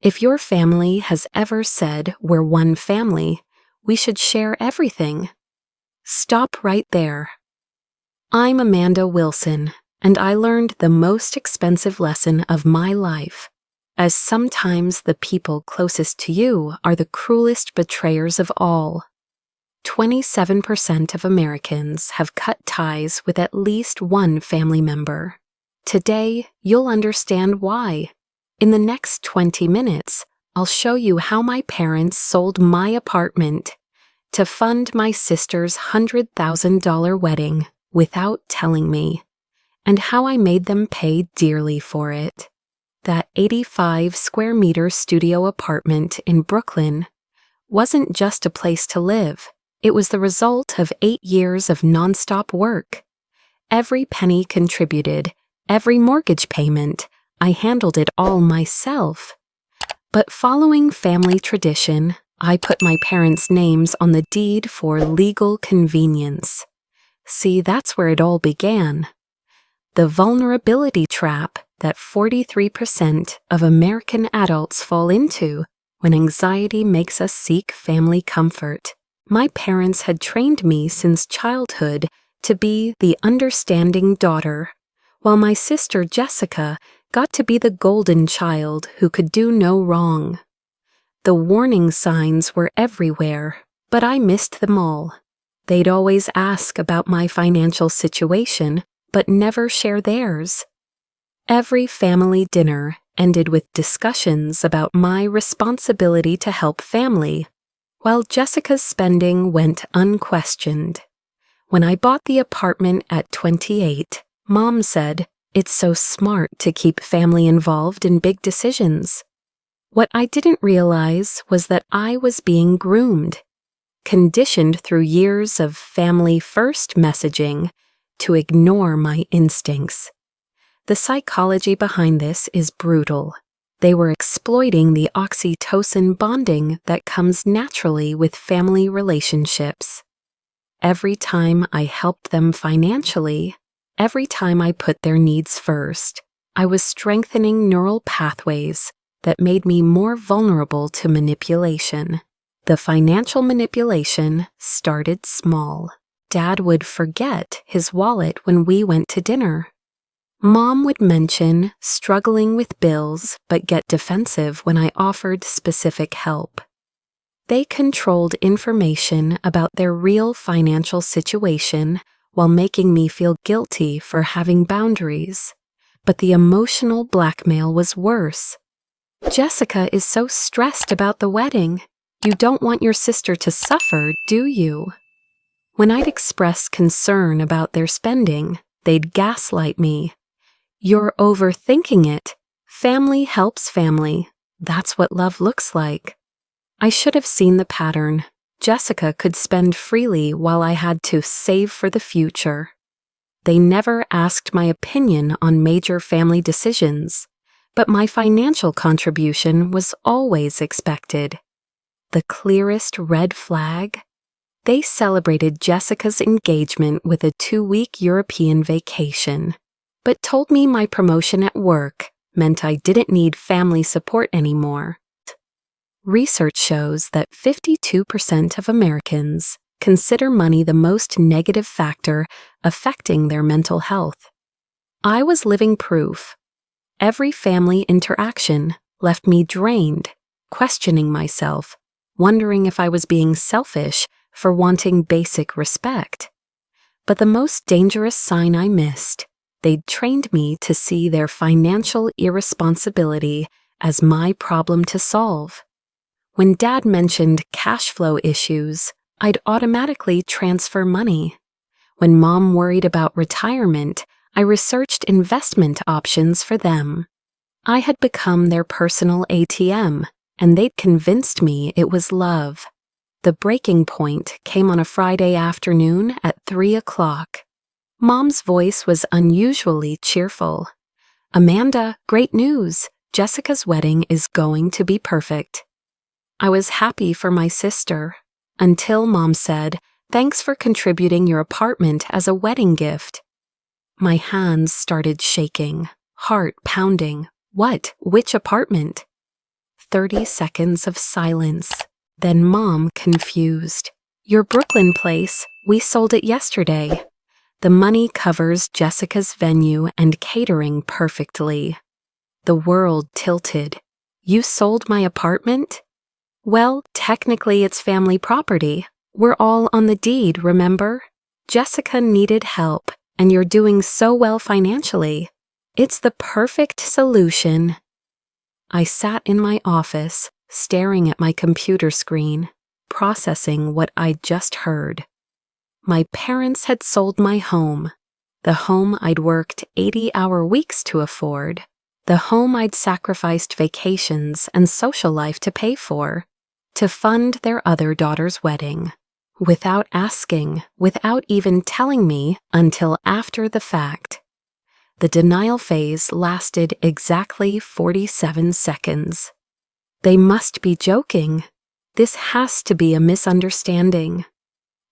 If your family has ever said we're one family, we should share everything. Stop right there. I'm Amanda Wilson, and I learned the most expensive lesson of my life, as sometimes the people closest to you are the cruelest betrayers of all. 27% of Americans have cut ties with at least one family member. Today, you'll understand why. In the next 20 minutes, I'll show you how my parents sold my apartment to fund my sister's $100,000 wedding without telling me, and how I made them pay dearly for it. That 85-square-meter studio apartment in Brooklyn wasn't just a place to live. It was the result of 8 years of nonstop work. Every penny contributed, every mortgage payment. I handled it all myself. But following family tradition, I put my parents' names on the deed for legal convenience. See, that's where it all began. The vulnerability trap that 43% of American adults fall into when anxiety makes us seek family comfort. My parents had trained me since childhood to be the understanding daughter, while my sister Jessica got to be the golden child who could do no wrong. The warning signs were everywhere, but I missed them all. They'd always ask about my financial situation, but never share theirs. Every family dinner ended with discussions about my responsibility to help family, while Jessica's spending went unquestioned. When I bought the apartment at 28, Mom said, "It's so smart to keep family involved in big decisions." What I didn't realize was that I was being groomed, conditioned through years of family-first messaging to ignore my instincts. The psychology behind this is brutal. They were exploiting the oxytocin bonding that comes naturally with family relationships. Every time I helped them financially, every time I put their needs first, I was strengthening neural pathways that made me more vulnerable to manipulation. The financial manipulation started small. Dad would forget his wallet when we went to dinner. Mom would mention struggling with bills but get defensive when I offered specific help. They controlled information about their real financial situation while making me feel guilty for having boundaries. But the emotional blackmail was worse. "Jessica is so stressed about the wedding. You don't want your sister to suffer, do you?" When I'd express concern about their spending, they'd gaslight me. "You're overthinking it. Family helps family. That's what love looks like." I should have seen the pattern. Jessica could spend freely while I had to save for the future. They never asked my opinion on major family decisions, but my financial contribution was always expected. The clearest red flag? They celebrated Jessica's engagement with a 2-week European vacation, but told me my promotion at work meant I didn't need family support anymore. Research shows that 52% of Americans consider money the most negative factor affecting their mental health. I was living proof. Every family interaction left me drained, questioning myself, wondering if I was being selfish for wanting basic respect. But the most dangerous sign I missed, they'd trained me to see their financial irresponsibility as my problem to solve. When Dad mentioned cash flow issues, I'd automatically transfer money. When Mom worried about retirement, I researched investment options for them. I had become their personal ATM, and they'd convinced me it was love. The breaking point came on a Friday afternoon at 3 o'clock. Mom's voice was unusually cheerful. "Amanda, great news! Jessica's wedding is going to be perfect." I was happy for my sister, until Mom said, "Thanks for contributing your apartment as a wedding gift." My hands started shaking, heart pounding. What? Which apartment? 30 seconds of silence. Then Mom, confused. Your Brooklyn place, we sold it yesterday. The money covers Jessica's venue and catering perfectly. The world tilted. You sold my apartment? Well, technically it's family property. We're all on the deed, remember? Jessica needed help, and you're doing so well financially. It's the perfect solution. I sat in my office, staring at my computer screen, processing what I'd just heard. My parents had sold my home, the home I'd worked 80-hour weeks to afford, the home I'd sacrificed vacations and social life to pay for, to fund their other daughter's wedding, without asking, without even telling me until after the fact. The denial phase lasted exactly 47 seconds. They must be joking. This has to be a misunderstanding.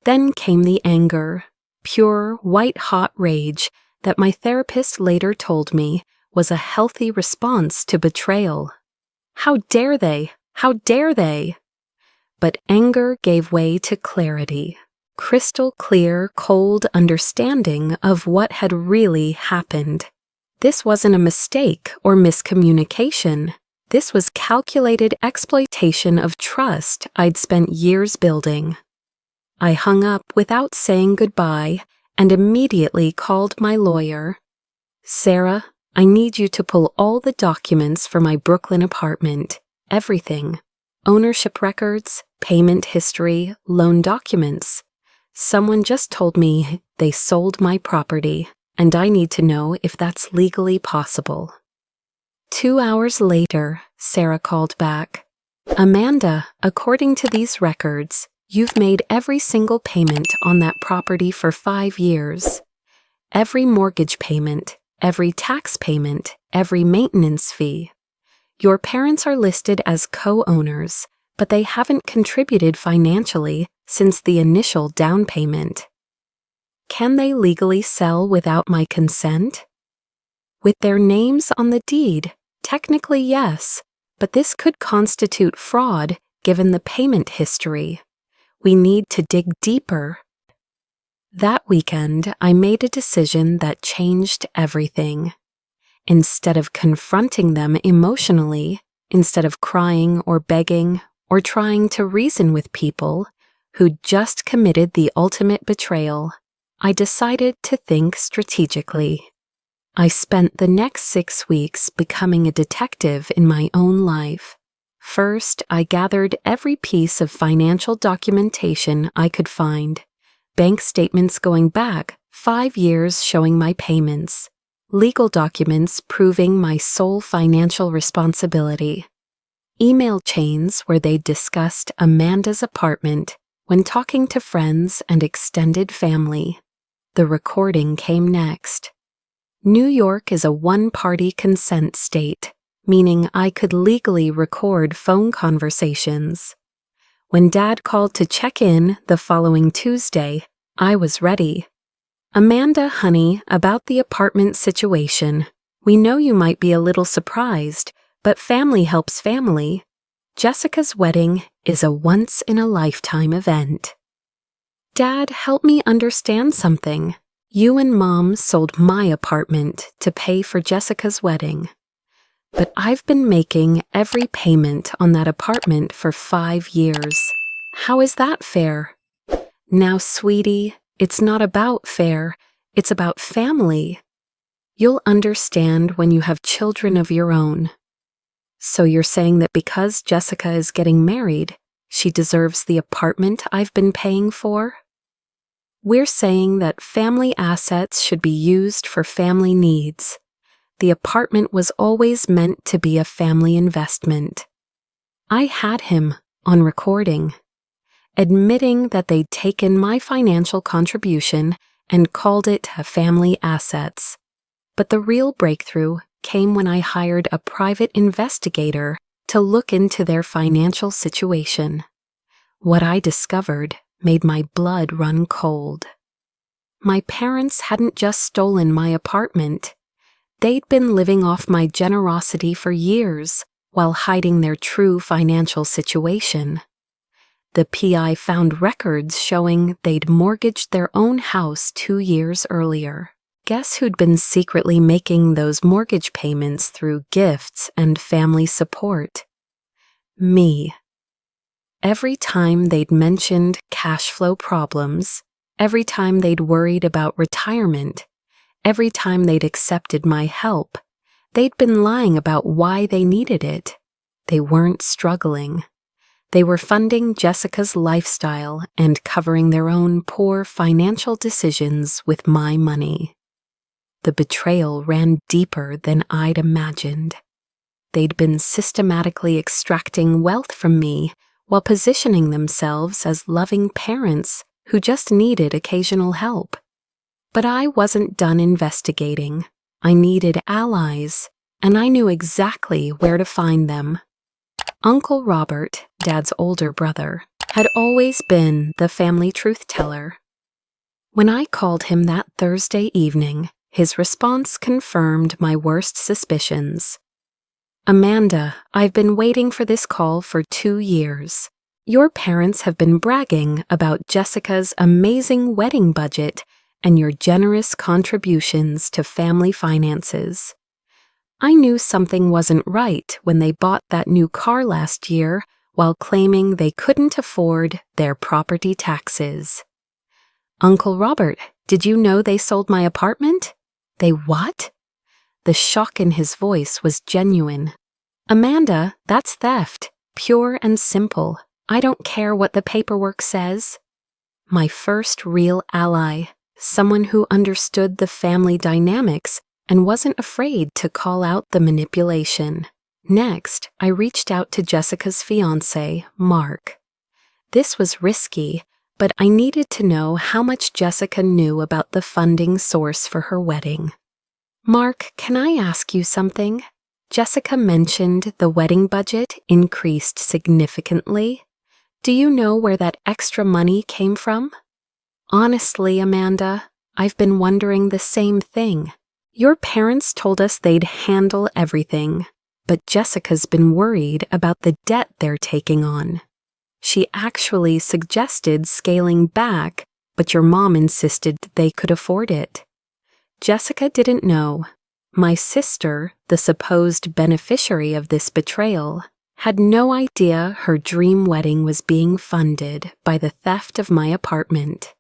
Then came the anger, pure, white-hot rage that my therapist later told me was a healthy response to betrayal. How dare they? How dare they? But anger gave way to clarity, crystal clear, cold understanding of what had really happened. This wasn't a mistake or miscommunication. This was calculated exploitation of trust I'd spent years building. I hung up without saying goodbye and immediately called my lawyer. Sarah, I need you to pull all the documents for my Brooklyn apartment, everything. Ownership records, payment history, loan documents. Someone just told me they sold my property, and I need to know if that's legally possible. 2 hours later, Sarah called back. Amanda, according to these records, you've made every single payment on that property for 5 years. Every mortgage payment, every tax payment, every maintenance fee. Your parents are listed as co-owners, but they haven't contributed financially since the initial down payment. Can they legally sell without my consent? With their names on the deed, technically yes, but this could constitute fraud given the payment history. We need to dig deeper. That weekend, I made a decision that changed everything. Instead of confronting them emotionally, instead of crying or begging or trying to reason with people who'd just committed the ultimate betrayal, I decided to think strategically. I spent the next 6 weeks becoming a detective in my own life. First, I gathered every piece of financial documentation I could find. Bank statements going back 5 years showing my payments. Legal documents proving my sole financial responsibility. Email chains where they discussed Amanda's apartment when talking to friends and extended family. The recording came next. New York is a one-party consent state, meaning I could legally record phone conversations. When Dad called to check in the following Tuesday, I was ready. Amanda, honey, about the apartment situation. We know you might be a little surprised, but family helps family. Jessica's wedding is a once-in-a-lifetime event. Dad, help me understand something. You and Mom sold my apartment to pay for Jessica's wedding. But I've been making every payment on that apartment for 5 years. How is that fair? Now, sweetie, it's not about fair, it's about family. You'll understand when you have children of your own. So you're saying that because Jessica is getting married, she deserves the apartment I've been paying for? We're saying that family assets should be used for family needs. The apartment was always meant to be a family investment. I had him on recording, admitting that they'd taken my financial contribution and called it family assets. But the real breakthrough came when I hired a private investigator to look into their financial situation. What I discovered made my blood run cold. My parents hadn't just stolen my apartment. They'd been living off my generosity for years, while hiding their true financial situation. The PI found records showing they'd mortgaged their own house 2 years earlier. Guess who'd been secretly making those mortgage payments through gifts and family support? Me. Every time they'd mentioned cash flow problems, every time they'd worried about retirement, every time they'd accepted my help, they'd been lying about why they needed it. They weren't struggling. They were funding Jessica's lifestyle and covering their own poor financial decisions with my money. The betrayal ran deeper than I'd imagined. They'd been systematically extracting wealth from me while positioning themselves as loving parents who just needed occasional help. But I wasn't done investigating. I needed allies, and I knew exactly where to find them. Uncle Robert, Dad's older brother, had always been the family truth teller. When I called him that Thursday evening, his response confirmed my worst suspicions. "Amanda, I've been waiting for this call for 2 years. Your parents have been bragging about Jessica's amazing wedding budget and your generous contributions to family finances. I knew something wasn't right when they bought that new car last year while claiming they couldn't afford their property taxes." "Uncle Robert, did you know they sold my apartment?" "They what?" The shock in his voice was genuine. "Amanda, that's theft, pure and simple. I don't care what the paperwork says." My first real ally, someone who understood the family dynamics and wasn't afraid to call out the manipulation. Next, I reached out to Jessica's fiancé, Mark. This was risky, but I needed to know how much Jessica knew about the funding source for her wedding. "Mark, can I ask you something? Jessica mentioned the wedding budget increased significantly. Do you know where that extra money came from?" "Honestly, Amanda, I've been wondering the same thing. Your parents told us they'd handle everything, but Jessica's been worried about the debt they're taking on. She actually suggested scaling back, but your mom insisted they could afford it." Jessica didn't know. My sister, the supposed beneficiary of this betrayal, had no idea her dream wedding was being funded by the theft of my apartment.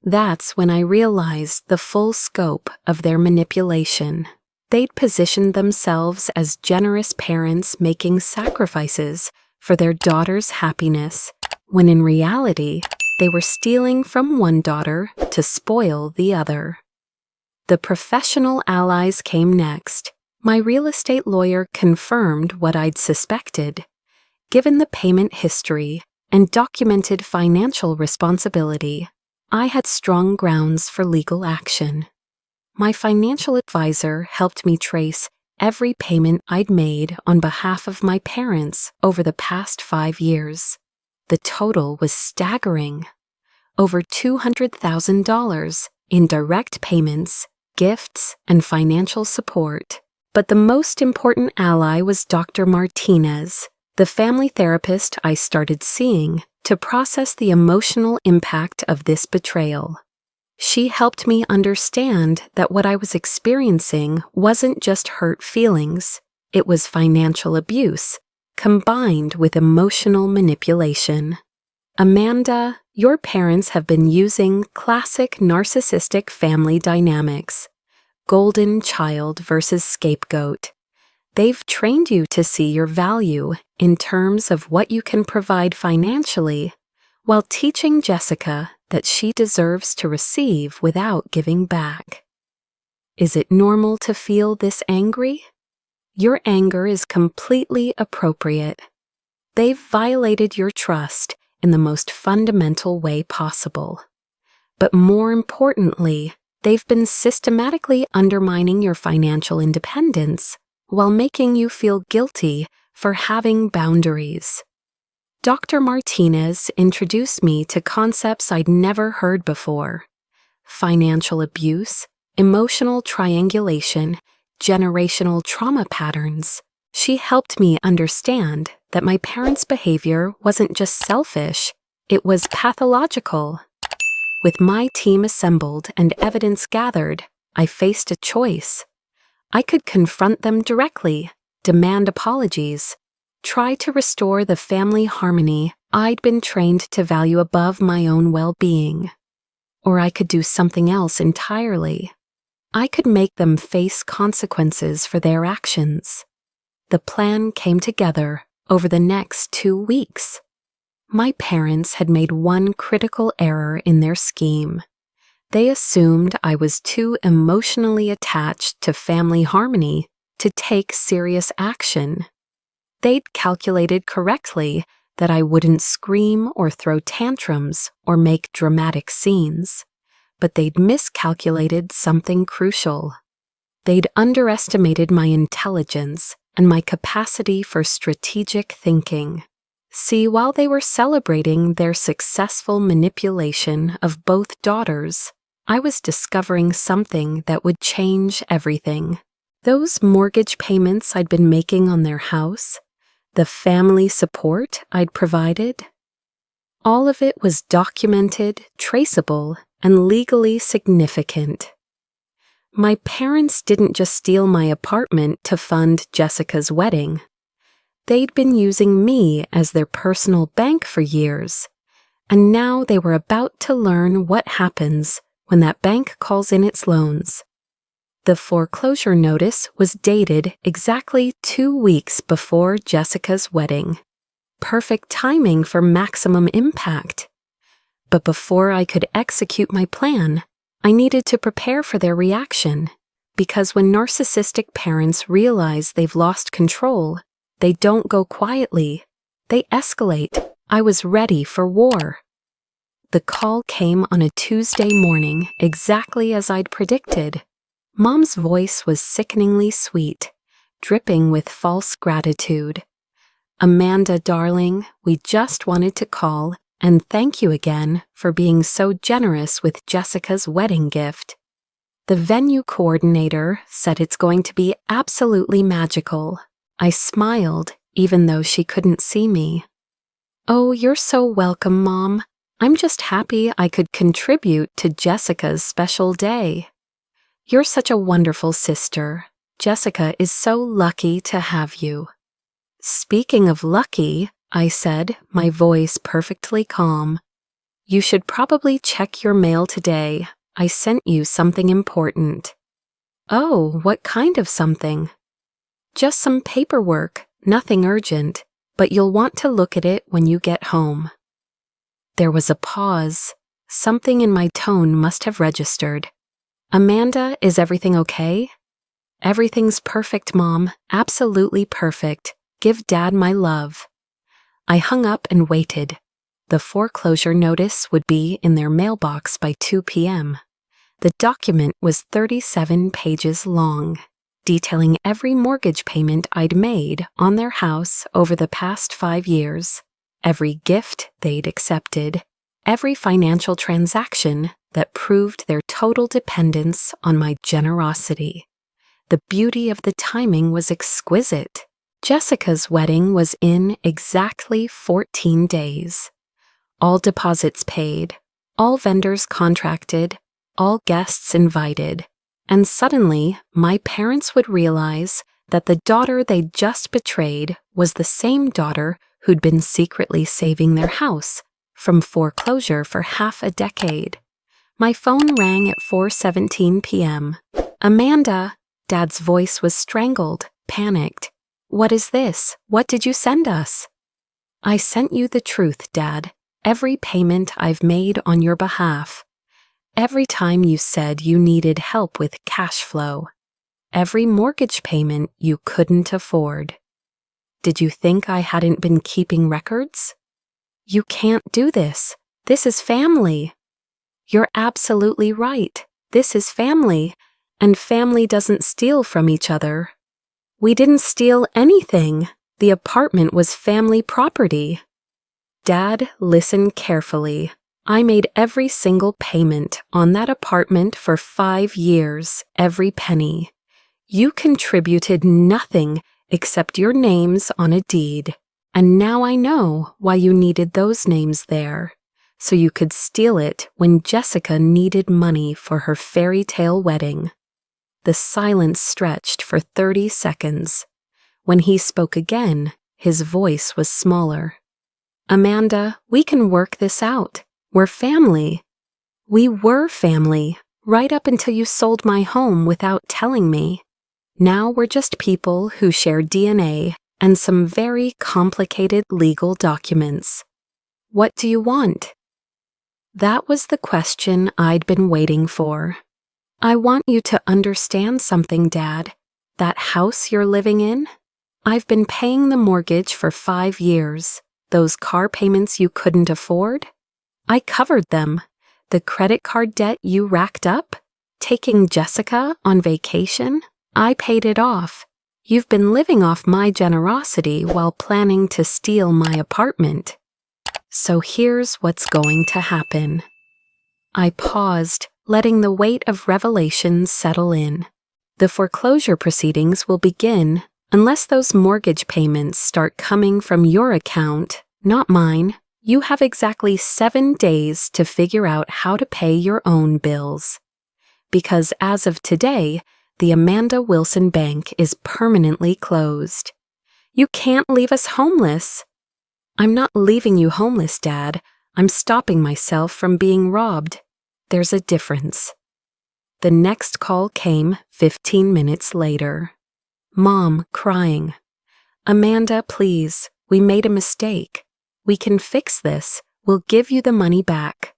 That's when I realized the full scope of their manipulation. They'd positioned themselves as generous parents making sacrifices for their daughter's happiness, when in reality, they were stealing from one daughter to spoil the other. The professional allies came next. My real estate lawyer confirmed what I'd suspected. Given the payment history and documented financial responsibility, I had strong grounds for legal action. My financial advisor helped me trace every payment I'd made on behalf of my parents over the past 5 years. The total was staggering. Over $200,000 in direct payments, gifts, and financial support. But the most important ally was Dr. Martinez, the family therapist I started seeing to process the emotional impact of this betrayal. She helped me understand that what I was experiencing wasn't just hurt feelings, it was financial abuse, combined with emotional manipulation. "Amanda, your parents have been using classic narcissistic family dynamics. Golden child versus scapegoat. They've trained you to see your value in terms of what you can provide financially, while teaching Jessica that she deserves to receive without giving back. Is it normal to feel this angry? Your anger is completely appropriate. They've violated your trust in the most fundamental way possible. But more importantly, they've been systematically undermining your financial independence while making you feel guilty for having boundaries. Dr. Martinez introduced me to concepts I'd never heard before: financial abuse, emotional triangulation, generational trauma patterns, She helped me understand that my parents' behavior wasn't just selfish, it was pathological. With my team assembled and evidence gathered, I faced a choice. I could confront them directly, demand apologies, try to restore the family harmony I'd been trained to value above my own well-being. Or I could do something else entirely. I could make them face consequences for their actions. The plan came together over the next 2 weeks. My parents had made one critical error in their scheme. They assumed I was too emotionally attached to family harmony to take serious action. They'd calculated correctly that I wouldn't scream or throw tantrums or make dramatic scenes, but they'd miscalculated something crucial. They'd underestimated my intelligence and my capacity for strategic thinking. See, while they were celebrating their successful manipulation of both daughters, I was discovering something that would change everything. Those mortgage payments I'd been making on their house, the family support I'd provided, all of it was documented, traceable, and legally significant. My parents didn't just steal my apartment to fund Jessica's wedding. They'd been using me as their personal bank for years, and now they were about to learn what happens when that bank calls in its loans. The foreclosure notice was dated exactly 2 weeks before Jessica's wedding. Perfect timing for maximum impact. But before I could execute my plan, I needed to prepare for their reaction, because when narcissistic parents realize they've lost control, they don't go quietly. They escalate. I was ready for war. The call came on a Tuesday morning, exactly as I'd predicted. Mom's voice was sickeningly sweet, dripping with false gratitude. "Amanda, darling, we just wanted to call and thank you again for being so generous with Jessica's wedding gift. The venue coordinator said it's going to be absolutely magical." I smiled, even though she couldn't see me. "Oh, you're so welcome, Mom. I'm just happy I could contribute to Jessica's special day. You're such a wonderful sister. Jessica is so lucky to have you." "Speaking of lucky," I said, my voice perfectly calm, "you should probably check your mail today. I sent you something important." "Oh, what kind of something?" "Just some paperwork, nothing urgent, but you'll want to look at it when you get home." There was a pause. Something in my tone must have registered. "Amanda, is everything okay?" "Everything's perfect, Mom. Absolutely perfect. Give Dad my love." I hung up and waited. The foreclosure notice would be in their mailbox by 2 p.m. The document was 37 pages long, detailing every mortgage payment I'd made on their house over the past 5 years, every gift they'd accepted, every financial transaction that proved their total dependence on my generosity. The beauty of the timing was exquisite. Jessica's wedding was in exactly 14 days. All deposits paid, all vendors contracted, all guests invited, and suddenly my parents would realize that the daughter they'd just betrayed was the same daughter who'd been secretly saving their house from foreclosure for half a decade. My phone rang at 4:17 p.m. "Amanda," Dad's voice was strangled, panicked. "What is this? What did you send us?" "I sent you the truth, Dad. Every payment I've made on your behalf. Every time you said you needed help with cash flow. Every mortgage payment you couldn't afford. Did you think I hadn't been keeping records? You can't do this. This is family." "You're absolutely right. This is family, and family doesn't steal from each other." "We didn't steal anything. The apartment was family property." "Dad, listen carefully. I made every single payment on that apartment for 5 years, every penny. You contributed nothing except your names on a deed. And now I know why you needed those names there, so you could steal it when Jessica needed money for her fairy tale wedding. The silence stretched for 30 seconds. When he spoke again, his voice was smaller. Amanda, we can work this out. We're family. We were family, right up until you sold my home without telling me. Now we're just people who share DNA and some very complicated legal documents. What do you want? That was the question I'd been waiting for. I want you to understand something, Dad. That house you're living in? I've been paying the mortgage for 5 years. Those car payments you couldn't afford? I covered them. The credit card debt you racked up? Taking Jessica on vacation? I paid it off. You've been living off my generosity while planning to steal my apartment. So here's what's going to happen. I paused, letting the weight of revelation settle in. The foreclosure proceedings will begin unless those mortgage payments start coming from your account, not mine. You have exactly 7 days to figure out how to pay your own bills. Because as of today, the Amanda Wilson Bank is permanently closed. You can't leave us homeless. I'm not leaving you homeless, Dad. I'm stopping myself from being robbed. There's a difference. The next call came 15 minutes later. Mom, crying. Amanda, please, we made a mistake. We can fix this. We'll give you the money back.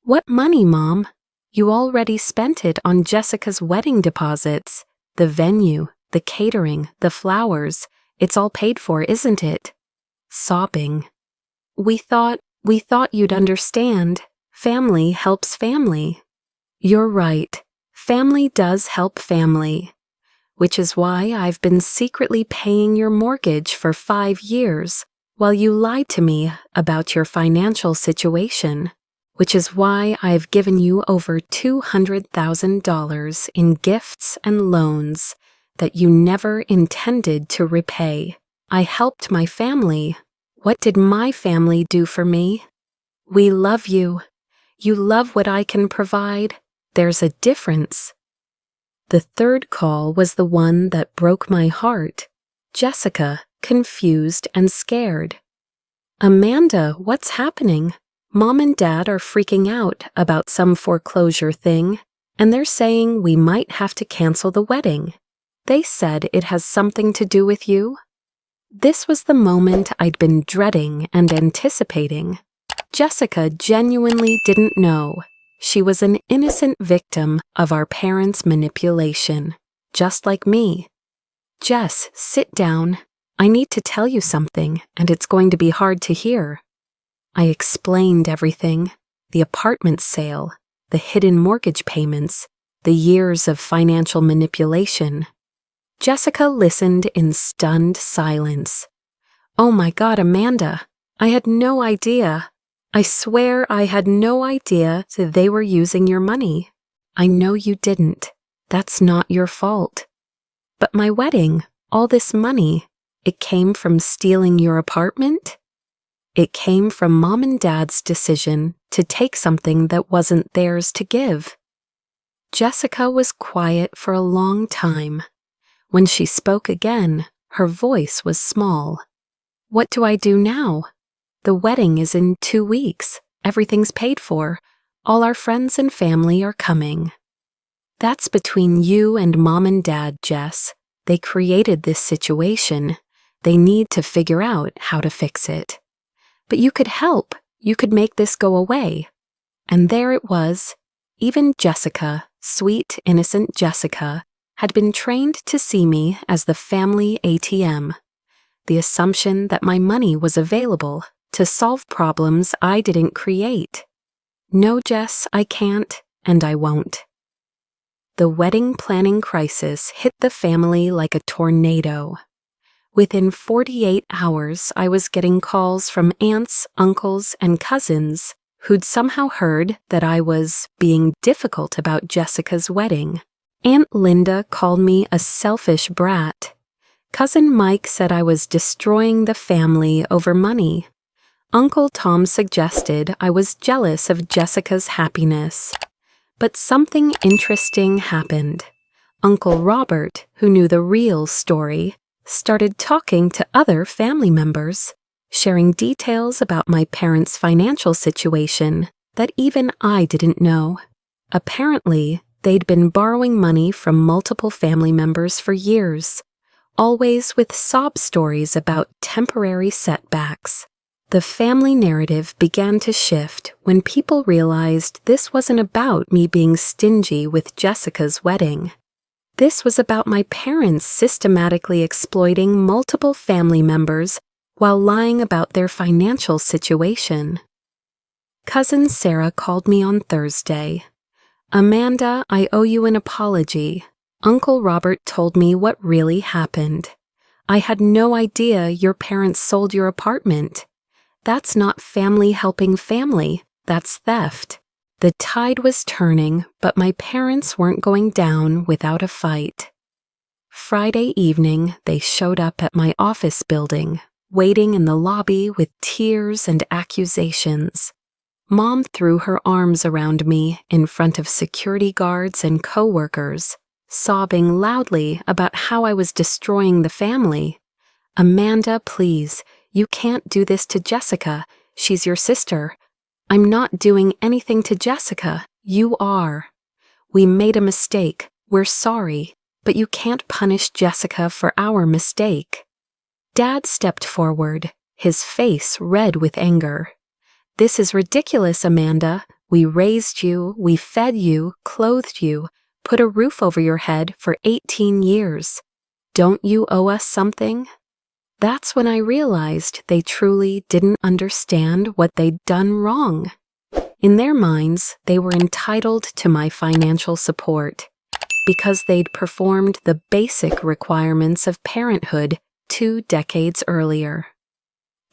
What money, Mom? You already spent it on Jessica's wedding deposits. The venue, the catering, the flowers. It's all paid for, isn't it? Sobbing. We thought you'd understand. Family helps family. You're right. Family does help family. Which is why I've been secretly paying your mortgage for 5 years while you lied to me about your financial situation. Which is why I've given you over $200,000 in gifts and loans that you never intended to repay. I helped my family. What did my family do for me? We love you. You love what I can provide. There's a difference. The third call was the one that broke my heart. Jessica, confused and scared. Amanda, what's happening? Mom and Dad are freaking out about some foreclosure thing, and they're saying we might have to cancel the wedding. They said it has something to do with you. This was the moment I'd been dreading and anticipating. Jessica genuinely didn't know. She was an innocent victim of our parents' manipulation, just like me. Jess, sit down. I need to tell you something, and it's going to be hard to hear. I explained everything, the apartment sale, the hidden mortgage payments, the years of financial manipulation. Jessica listened in stunned silence. Oh my God, Amanda, I had no idea. I swear I had no idea that they were using your money. I know you didn't. That's not your fault. But my wedding, all this money, it came from stealing your apartment? It came from Mom and Dad's decision to take something that wasn't theirs to give. Jessica was quiet for a long time. When she spoke again, her voice was small. What do I do now? The wedding is in 2 weeks. Everything's paid for. All our friends and family are coming. That's between you and Mom and Dad, Jess. They created this situation. They need to figure out how to fix it. But you could help. You could make this go away. And there it was. Even Jessica, sweet, innocent Jessica, had been trained to see me as the family ATM. The assumption that my money was available to solve problems I didn't create. No, Jess, I can't, and I won't. The wedding planning crisis hit the family like a tornado. Within 48 hours, I was getting calls from aunts, uncles, and cousins who'd somehow heard that I was being difficult about Jessica's wedding. Aunt Linda called me a selfish brat. Cousin Mike said I was destroying the family over money. Uncle Tom suggested I was jealous of Jessica's happiness. But something interesting happened. Uncle Robert, who knew the real story, started talking to other family members, sharing details about my parents' financial situation that even I didn't know. Apparently, they'd been borrowing money from multiple family members for years, always with sob stories about temporary setbacks. The family narrative began to shift when people realized this wasn't about me being stingy with Jessica's wedding. This was about my parents systematically exploiting multiple family members while lying about their financial situation. Cousin Sarah called me on Thursday. "Amanda, I owe you an apology. Uncle Robert told me what really happened. I had no idea your parents sold your apartment. That's not family helping family, that's theft." The tide was turning, but my parents weren't going down without a fight. Friday evening, they showed up at my office building, waiting in the lobby with tears and accusations. Mom threw her arms around me in front of security guards and coworkers, sobbing loudly about how I was destroying the family. "Amanda, please, you can't do this to Jessica. She's your sister." "I'm not doing anything to Jessica. You are. We made a mistake. We're sorry, but you can't punish Jessica for our mistake." Dad stepped forward, his face red with anger. "This is ridiculous, Amanda. We raised you, we fed you, clothed you, put a roof over your head for 18 years. Don't you owe us something?" That's when I realized they truly didn't understand what they'd done wrong. In their minds, they were entitled to my financial support because they'd performed the basic requirements of parenthood 2 decades earlier.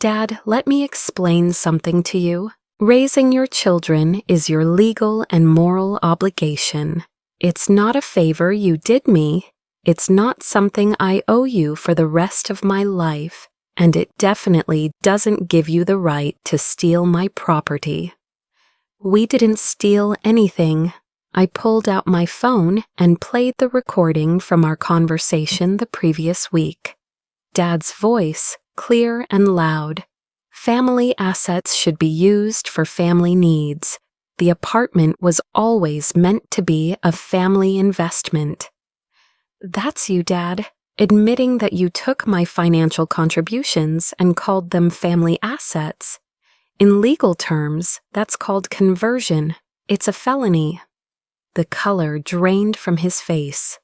Dad, let me explain something to you. Raising your children is your legal and moral obligation. It's not a favor you did me. It's not something I owe you for the rest of my life, and it definitely doesn't give you the right to steal my property. We didn't steal anything. I pulled out my phone and played the recording from our conversation the previous week. Dad's voice, clear and loud. Family assets should be used for family needs. The apartment was always meant to be a family investment. That's you, Dad, admitting that you took my financial contributions and called them family assets. In legal terms, that's called conversion. It's a felony. The color drained from his face.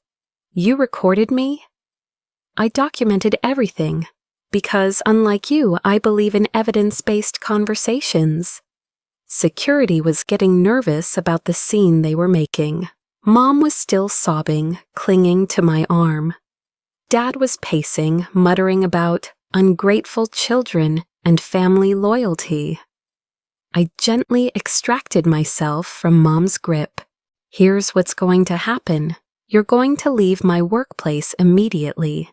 "You recorded me?" "I documented everything, because unlike you, I believe in evidence-based conversations." Security was getting nervous about the scene they were making. Mom was still sobbing, clinging to my arm. Dad was pacing, muttering about ungrateful children and family loyalty. I gently extracted myself from Mom's grip. "Here's what's going to happen. You're going to leave my workplace immediately.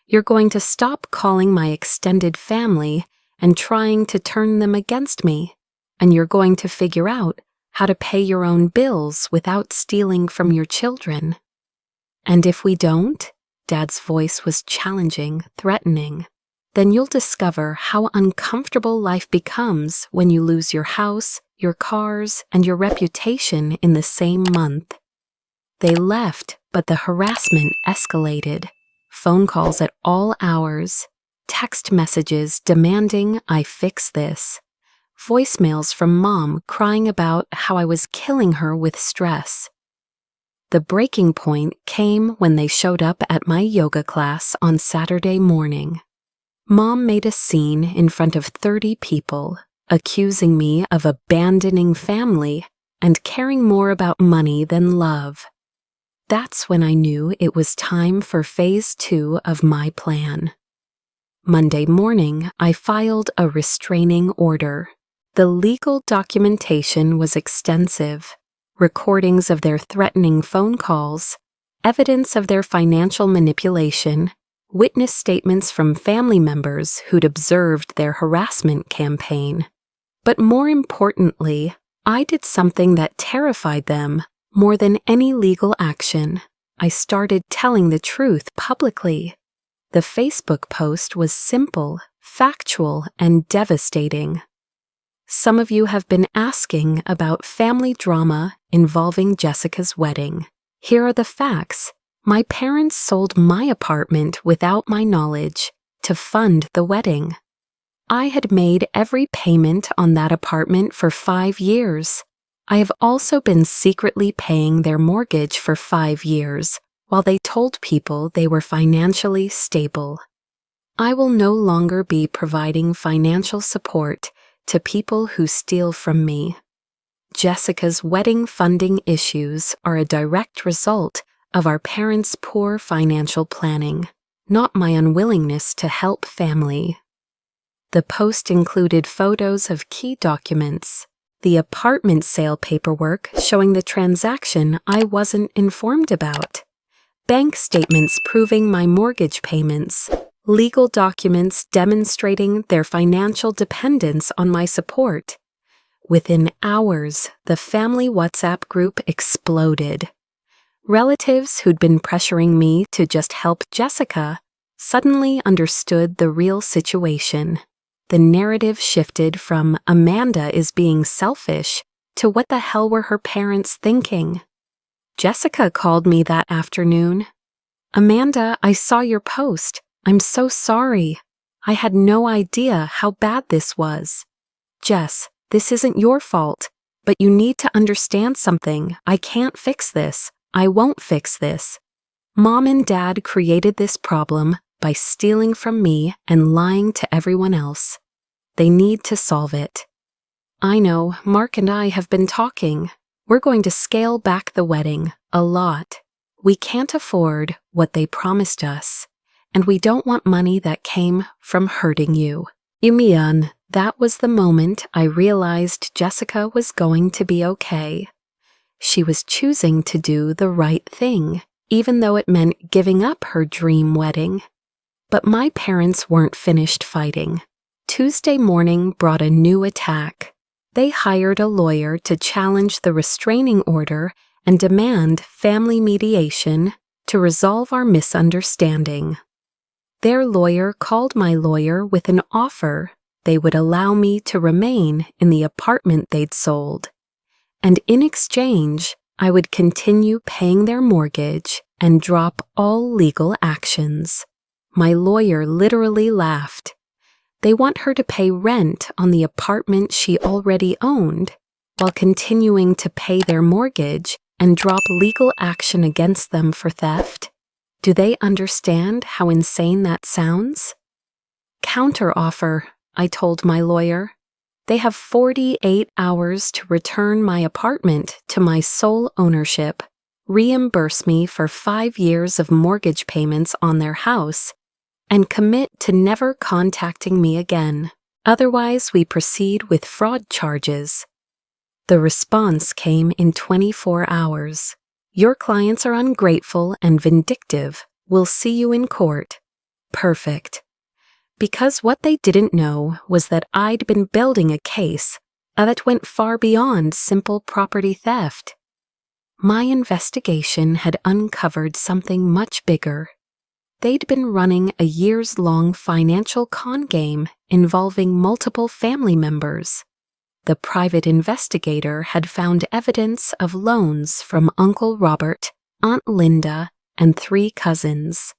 You're going to stop calling my extended family and trying to turn them against me. And you're going to figure out how to pay your own bills without stealing from your children." "And if we don't?" Dad's voice was challenging, threatening. "Then you'll discover how uncomfortable life becomes when you lose your house, your cars, and your reputation in the same month." They left, but the harassment escalated. Phone calls at all hours, text messages demanding I fix this. Voicemails from Mom crying about how I was killing her with stress. The breaking point came when they showed up at my yoga class on Saturday morning. Mom made a scene in front of 30 people, accusing me of abandoning family and caring more about money than love. That's when I knew it was time for phase 2 of my plan. Monday morning, I filed a restraining order. The legal documentation was extensive. Recordings of their threatening phone calls, evidence of their financial manipulation, witness statements from family members who'd observed their harassment campaign. But more importantly, I did something that terrified them more than any legal action. I started telling the truth publicly. The Facebook post was simple, factual, and devastating. Some of you have been asking about family drama involving Jessica's wedding. Here are the facts. My parents sold my apartment without my knowledge to fund the wedding. I had made every payment on that apartment for 5 years. I have also been secretly paying their mortgage for 5 years while they told people they were financially stable. I will no longer be providing financial support to people who steal from me. Jessica's wedding funding issues are a direct result of our parents' poor financial planning, not my unwillingness to help family. The post included photos of key documents, the apartment sale paperwork showing the transaction I wasn't informed about, bank statements proving my mortgage payments, legal documents demonstrating their financial dependence on my support. Within hours, the family WhatsApp group exploded. Relatives who'd been pressuring me to just help Jessica suddenly understood the real situation. The narrative shifted from Amanda is being selfish to what the hell were her parents thinking? Jessica called me that afternoon. Amanda, I saw your post. I'm so sorry. I had no idea how bad this was. Jess, this isn't your fault, but you need to understand something. I can't fix this. I won't fix this. Mom and Dad created this problem by stealing from me and lying to everyone else. They need to solve it. I know, Mark and I have been talking. We're going to scale back the wedding a lot. We can't afford what they promised us, and we don't want money that came from hurting you. Yumian, that was the moment I realized Jessica was going to be okay. She was choosing to do the right thing, even though it meant giving up her dream wedding. But my parents weren't finished fighting. Tuesday morning brought a new attack. They hired a lawyer to challenge the restraining order and demand family mediation to resolve our misunderstanding. Their lawyer called my lawyer with an offer they would allow me to remain in the apartment they'd sold, and in exchange, I would continue paying their mortgage and drop all legal actions. My lawyer literally laughed. They want her to pay rent on the apartment she already owned, while continuing to pay their mortgage and drop legal action against them for theft. Do they understand how insane that sounds? Counteroffer, I told my lawyer. They have 48 hours to return my apartment to my sole ownership, reimburse me for 5 years of mortgage payments on their house, and commit to never contacting me again. Otherwise, we proceed with fraud charges. The response came in 24 hours. Your clients are ungrateful and vindictive. We'll see you in court. Perfect. Because what they didn't know was that I'd been building a case that went far beyond simple property theft. My investigation had uncovered something much bigger. They'd been running a years-long financial con game involving multiple family members. The private investigator had found evidence of loans from Uncle Robert, Aunt Linda, and 3 cousins,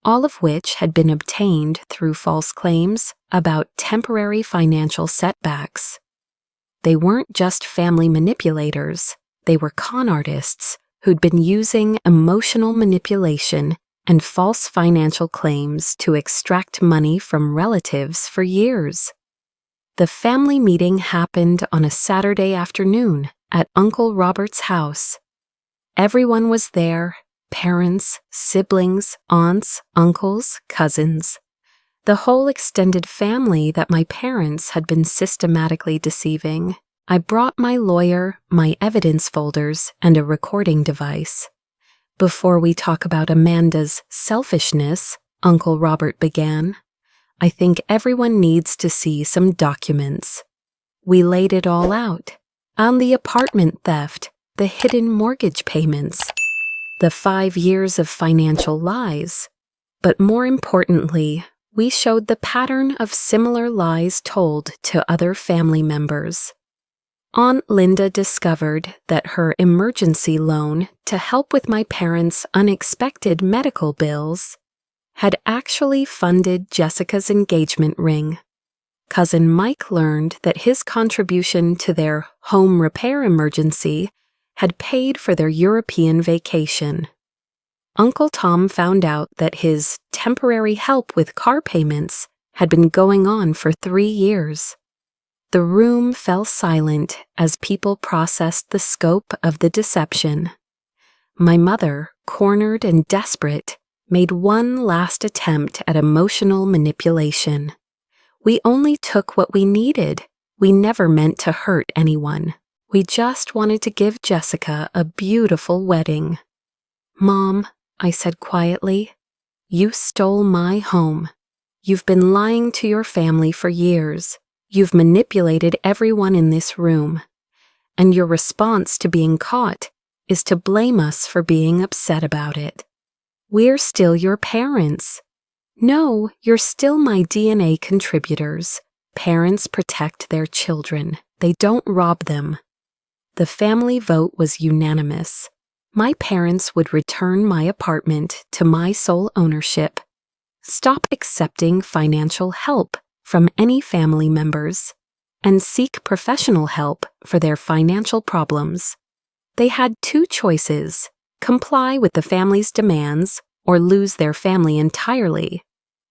all of which had been obtained through false claims about temporary financial setbacks. They weren't just family manipulators, they were con artists who'd been using emotional manipulation and false financial claims to extract money from relatives for years. The family meeting happened on a Saturday afternoon at Uncle Robert's house. Everyone was there: parents, siblings, aunts, uncles, cousins. The whole extended family that my parents had been systematically deceiving. I brought my lawyer, my evidence folders, and a recording device. Before we talk about Amanda's selfishness, Uncle Robert began. "I think everyone needs to see some documents." We laid it all out. On the apartment theft, the hidden mortgage payments, the 5 years of financial lies. But more importantly, we showed the pattern of similar lies told to other family members. Aunt Linda discovered that her emergency loan to help with my parents' unexpected medical bills had actually funded Jessica's engagement ring. Cousin Mike learned that his contribution to their home repair emergency had paid for their European vacation. Uncle Tom found out that his temporary help with car payments had been going on for 3 years. The room fell silent as people processed the scope of the deception. My mother, cornered and desperate, made one last attempt at emotional manipulation. We only took what we needed. We never meant to hurt anyone. We just wanted to give Jessica a beautiful wedding. "Mom," I said quietly, "you stole my home. You've been lying to your family for years. You've manipulated everyone in this room. And your response to being caught is to blame us for being upset about it. We're still your parents. No, you're still my DNA contributors. Parents protect their children. They don't rob them." The family vote was unanimous. My parents would return my apartment to my sole ownership, stop accepting financial help from any family members, and seek professional help for their financial problems. They had 2 choices: comply with the family's demands or lose their family entirely.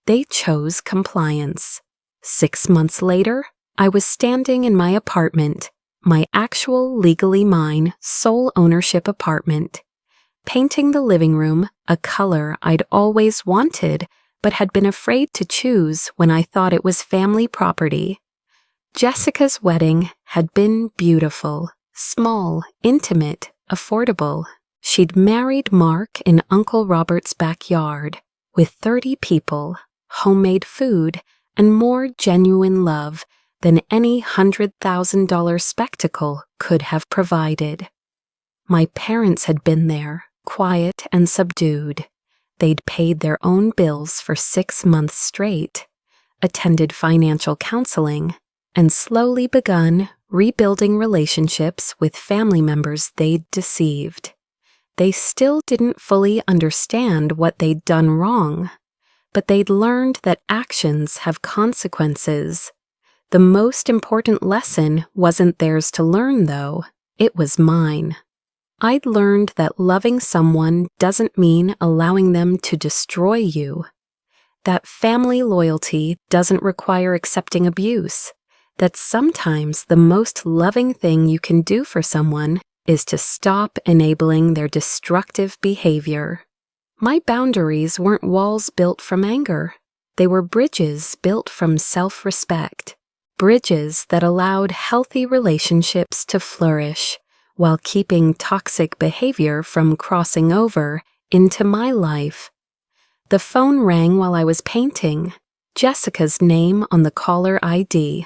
They chose compliance. 6 months later, I was standing in my apartment, my actual legally mine sole ownership apartment, painting the living room a color I'd always wanted but had been afraid to choose when I thought it was family property. Jessica's wedding had been beautiful, small, intimate, affordable. She'd married Mark in Uncle Robert's backyard with 30 people, homemade food, and more genuine love than any $100,000 spectacle could have provided. My parents had been there, quiet and subdued. They'd paid their own bills for 6 months straight, attended financial counseling, and slowly begun rebuilding relationships with family members they'd deceived. They still didn't fully understand what they'd done wrong, but they'd learned that actions have consequences. The most important lesson wasn't theirs to learn, though. It was mine. I'd learned that loving someone doesn't mean allowing them to destroy you. That family loyalty doesn't require accepting abuse. That sometimes the most loving thing you can do for someone is to stop enabling their destructive behavior. My boundaries weren't walls built from anger. They were bridges built from self-respect. Bridges that allowed healthy relationships to flourish, while keeping toxic behavior from crossing over into my life. The phone rang while I was painting. Jessica's name on the caller ID.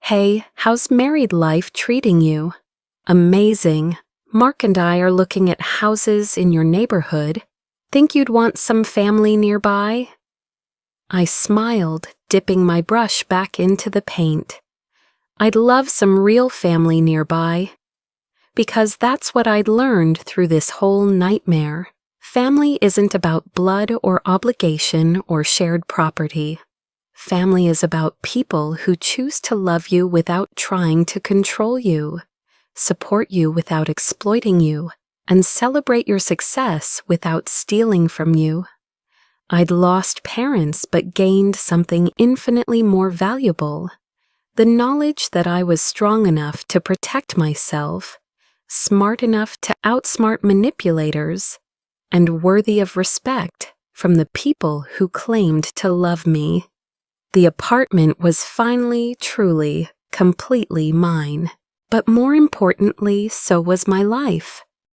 "Hey, how's married life treating you?" "Amazing. Mark and I are looking at houses in your neighborhood. Think you'd want some family nearby?" I smiled, dipping my brush back into the paint. I'd love some real family nearby. Because that's what I'd learned through this whole nightmare. Family isn't about blood or obligation or shared property. Family is about people who choose to love you without trying to control you, support you without exploiting you, and celebrate your success without stealing from you. I'd lost parents but gained something infinitely more valuable: the knowledge that I was strong enough to protect myself, smart enough to outsmart manipulators, and worthy of respect from the people who claimed to love me. The apartment was finally, truly, completely mine. But more importantly, so was my life.